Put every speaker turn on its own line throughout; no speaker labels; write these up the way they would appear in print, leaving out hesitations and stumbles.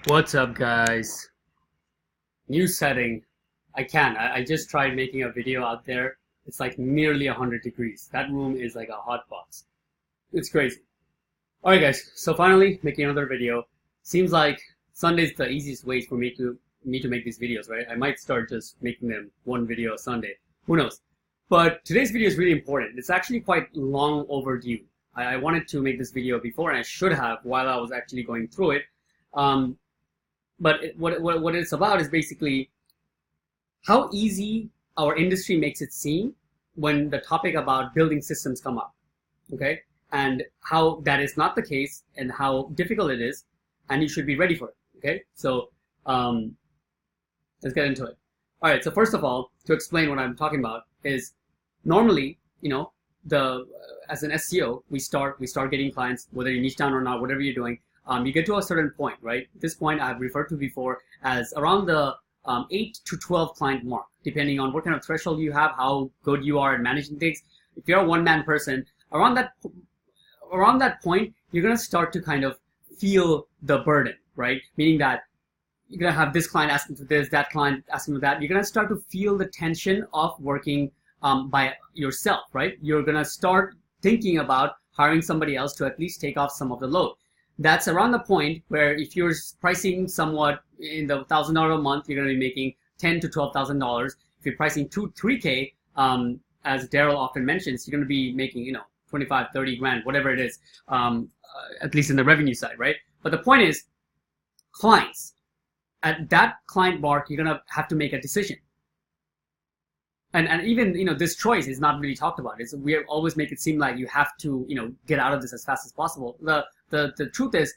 What's up, guys? New setting. I just tried making a video out there. It's like nearly 100 degrees. That room is like a hot box. It's crazy. Alright guys, so finally making another video. Seems like Sunday's the easiest way for me to make these videos, right? I might start just making them one video a Sunday. Who knows? But today's video is really important. It's actually quite long overdue. I wanted to make this video before, and I should have while I was actually going through it. But what it's about is basically how easy our industry makes it seem when the topic about building systems come up, okay? And how that is not the case and how difficult it is, and you should be ready for it, okay? So let's get into it. All right, so first of all, to explain what I'm talking about is normally, as an SEO, we start getting clients, whether you niche down or not, whatever you're doing. You get to a certain point, right? This point I've referred to before as around the 8 to 12 client mark, depending on what kind of threshold you have, how good you are at managing things. If you're a one-man person, around that point, you're gonna start to kind of feel the burden, right? Meaning that you're gonna have this client asking for this, that client asking for that. You're gonna start to feel the tension of working by yourself, right? You're gonna start thinking about hiring somebody else to at least take off some of the load. That's around the point where if you're pricing somewhat in the $1,000 a month, you're going to be making $10,000 to $12,000. If you're pricing $3K, as Daryl often mentions, you're going to be making 25, 30 grand, whatever it is, at least in the revenue side, right? But the point is, clients at that client mark, you're going to have to make a decision. And even this choice is not really talked about. We always make it seem like you have to get out of this as fast as possible. The truth is,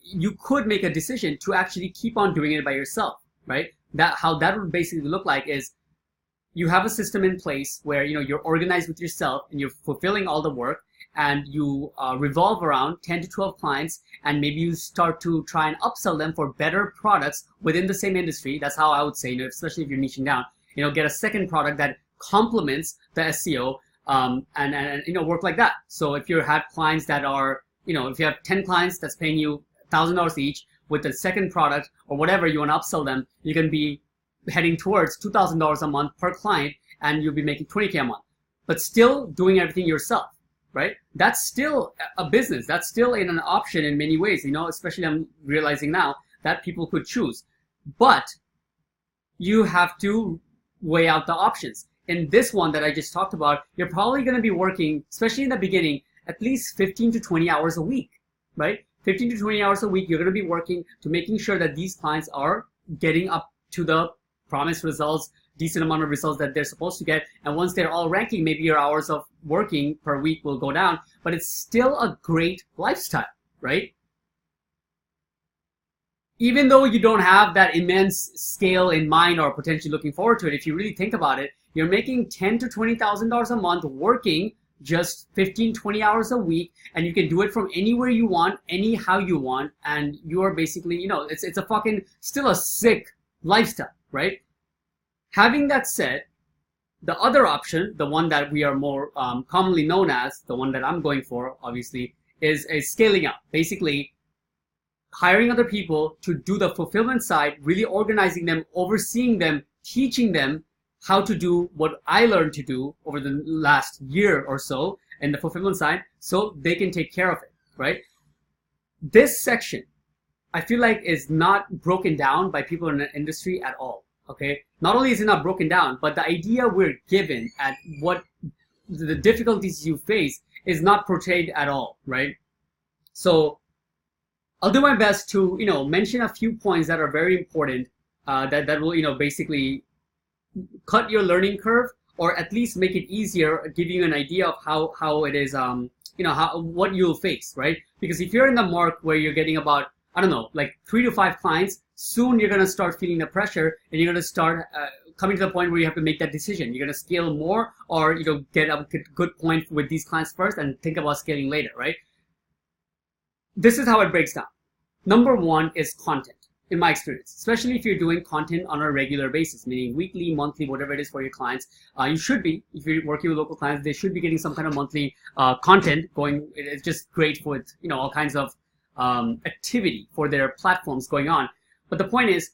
you could make a decision to actually keep on doing it by yourself, right? How that would basically look like is you have a system in place where you're organized with yourself and you're fulfilling all the work, and you revolve around 10 to 12 clients, and maybe you start to try and upsell them for better products within the same industry. That's how I would say, especially if you're niching down, get a second product that complements the SEO, and work like that. So if you have clients that are if you have 10 clients that's paying you $1,000 each with the second product or whatever you want to upsell them, you can be heading towards $2,000 a month per client, and you'll be making 20K a month, but still doing everything yourself, right? That's still a business. That's still an option in many ways, especially I'm realizing now that people could choose, but you have to weigh out the options. In this one that I just talked about, you're probably going to be working, especially in the beginning, at least 15 to 20 hours a week, right? 15 to 20 hours a week, you're going to be working to making sure that these clients are getting up to the promised results, decent amount of results that they're supposed to get. And once they're all ranking, maybe your hours of working per week will go down, but it's still a great lifestyle, right? Even though you don't have that immense scale in mind or potentially looking forward to it, if you really think about it, you're making $10,000 to $20,000 a month working just 15, 20 hours a week, and you can do it from anywhere you want, anyhow you want, and you are basically, it's a fucking, still a sick lifestyle, right? Having that said, the other option, the one that we are more commonly known as, the one that I'm going for, obviously, is a scaling up. Basically, hiring other people to do the fulfillment side, really organizing them, overseeing them, teaching them how to do what I learned to do over the last year or so in the fulfillment side, so they can take care of it, right? This section, I feel like, is not broken down by people in the industry at all, okay? Not only is it not broken down, but the idea we're given at what the difficulties you face is not portrayed at all, right? So I'll do my best to, mention a few points that are very important, that will, basically cut your learning curve, or at least make it easier, give you an idea of how it is, what you'll face, right? Because if you're in the mark where you're getting about, I don't know, like 3 to 5 clients, soon you're going to start feeling the pressure, and you're going to start coming to the point where you have to make that decision. You're going to scale more, or get a good point with these clients first and think about scaling later, right? This is how it breaks down. Number one is content. In my experience, especially if you're doing content on a regular basis, meaning weekly, monthly, whatever it is for your clients, you should be, if you're working with local clients, they should be getting some kind of monthly content going. It's just great with all kinds of activity for their platforms going on. But the point is,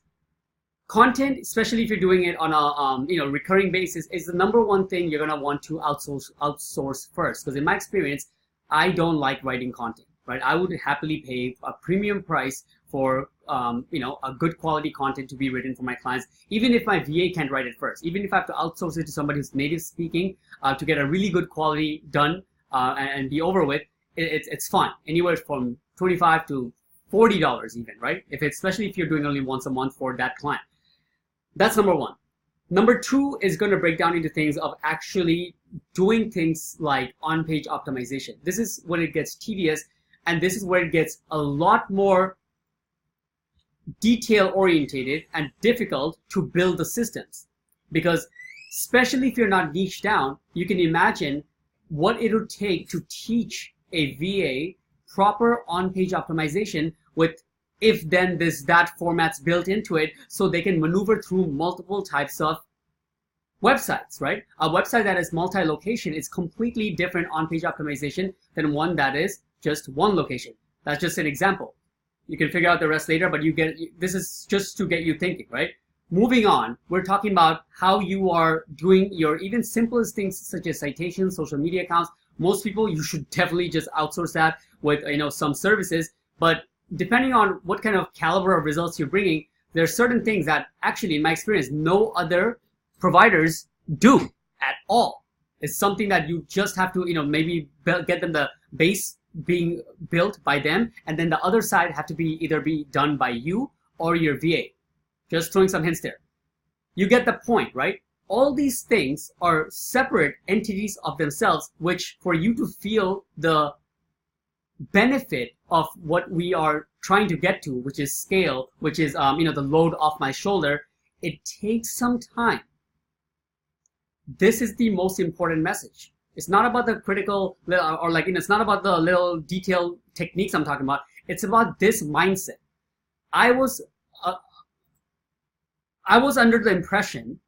content, especially if you're doing it on a recurring basis, is the number one thing you're gonna want to outsource first. Because in my experience, I don't like writing content, right? I would happily pay a premium price for a good quality content to be written for my clients, even if my VA can't write it first, even if I have to outsource it to somebody who's native speaking to get a really good quality done and be over with. It's fine, anywhere from $25 to $40 even, right? Especially if you're doing only once a month for that client. That's number one. Number two is going to break down into things of actually doing things like on-page optimization. This is when it gets tedious, and this is where it gets a lot more detail-orientated and difficult to build the systems. Because especially if you're not niche down, you can imagine what it would take to teach a VA proper on-page optimization with if then this that formats built into it, so they can maneuver through multiple types of websites, right? A website that is multi-location is completely different on-page optimization than one that is just one location. That's just an example. You can figure out the rest later, but this is just to get you thinking, right? Moving on, we're talking about how you are doing your even simplest things such as citations, social media accounts. Most people, you should definitely just outsource that with some services, but depending on what kind of caliber of results you're bringing, there are certain things that actually, in my experience, no other providers do at all. It's something that you just have to, maybe get them the base being built by them, and then the other side have to be either be done by you or your VA. Just throwing some hints there. You get the point, right? All these things are separate entities of themselves, which for you to feel the benefit of what we are trying to get to, which is scale, which is the load off my shoulder, it takes some time. This is the most important message. It's not about the critical it's not about the little detailed techniques I'm talking about. It's about this mindset. I was under the impression,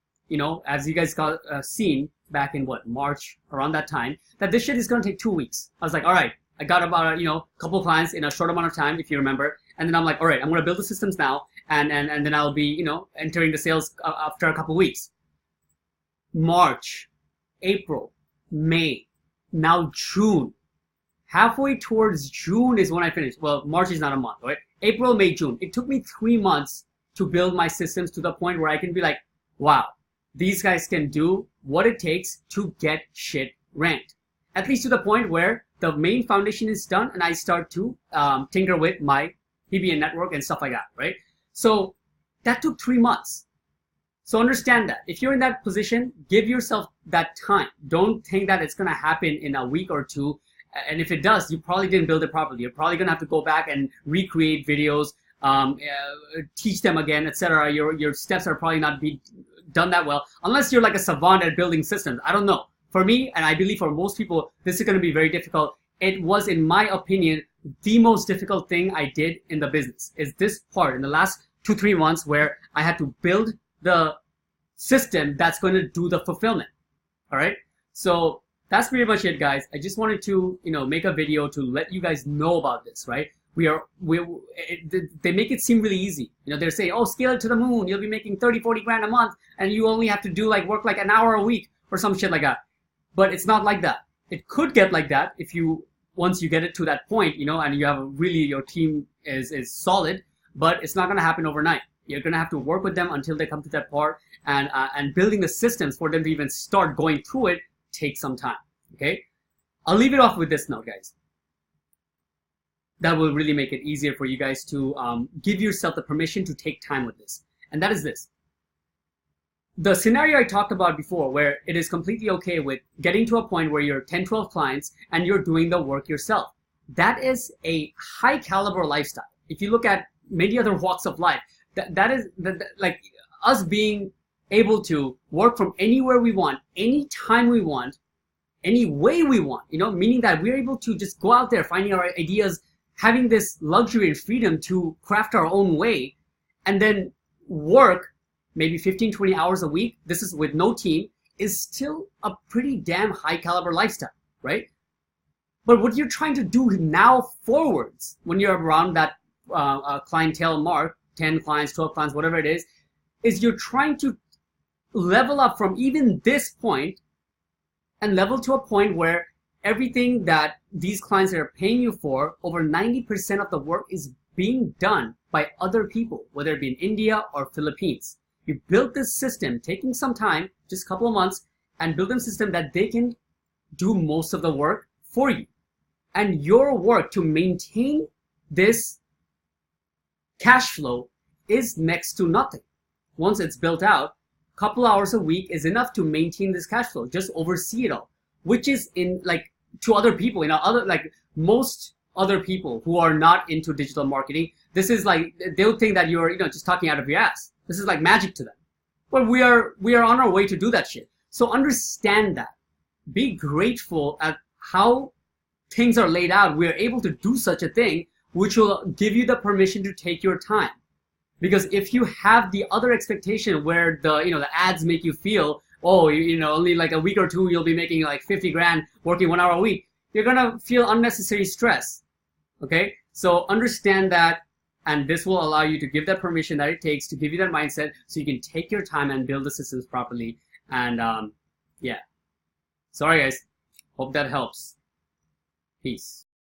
as you guys got seen back in March, around that time, that this shit is going to take 2 weeks. I was like, all right, I got about a couple clients in a short amount of time, if you remember, and then I'm like, all right, I'm going to build the systems now, and then I'll be entering the sales after a couple weeks. March, April, May, now June. Halfway towards June is when I finished. Well, March is not a month, right? April, May, June. It took me 3 months to build my systems to the point where I can be like, wow, these guys can do what it takes to get shit ranked. At least to the point where the main foundation is done and I start to tinker with my PBN network and stuff like that, right? So that took 3 months. So understand that. If you're in that position, give yourself that time. Don't think that it's going to happen in a week or two. And if it does, you probably didn't build it properly. You're probably going to have to go back and recreate videos, teach them again, etc. Your steps are probably not be done that well, unless you're like a savant at building systems. I don't know. For me, and I believe for most people, this is going to be very difficult. It was, in my opinion, the most difficult thing I did in the business is this part in the last 2-3 months where I had to build the system that's going to do the fulfillment. All right. So that's pretty much it, guys. I just wanted to, make a video to let you guys know about this, right? They make it seem really easy. They're saying, oh, scale it to the moon. You'll be making 30-40 grand a month and you only have to do work like an hour a week or some shit like that. But it's not like that. It could get like that once you get it to that point, and you have your team is solid, but it's not going to happen overnight. You're going to have to work with them until they come to that part, and building the systems for them to even start going through it takes some time, okay? I'll leave it off with this note, guys. That will really make it easier for you guys to give yourself the permission to take time with this. And that is this. The scenario I talked about before, where it is completely okay with getting to a point where you're 10, 12 clients and you're doing the work yourself. That is a high caliber lifestyle. If you look at many other walks of life, that is like us being able to work from anywhere we want, anytime we want, any way we want, meaning that we're able to just go out there, finding our ideas, having this luxury and freedom to craft our own way, and then work maybe 15-20 hours a week, this is with no team, is still a pretty damn high caliber lifestyle, right? But what you're trying to do now forwards, when you're around that clientele mark, 10 clients, 12 clients, whatever it is you're trying to level up from even this point and level to a point where everything that these clients are paying you for, over 90% of the work is being done by other people, whether it be in India or Philippines. You built this system, taking some time, just a couple of months, and build a system that they can do most of the work for you. And your work to maintain this cash flow is next to nothing. Once it's built out, a couple hours a week is enough to maintain this cash flow. Just oversee it all, which is in like to other people, other like most other people who are not into digital marketing. This is like they'll think that you're just talking out of your ass. This is like magic to them. But we are on our way to do that shit. So understand that. Be grateful at how things are laid out. We are able to do such a thing, which will give you the permission to take your time. Because if you have the other expectation where the ads make you feel, oh, only like a week or two you'll be making like 50 grand working 1 hour a week, you're gonna feel unnecessary stress. Okay, so understand that, and this will allow you to give that permission that it takes to give you that mindset, so you can take your time and build the systems properly. And yeah, sorry guys, hope that helps. Peace.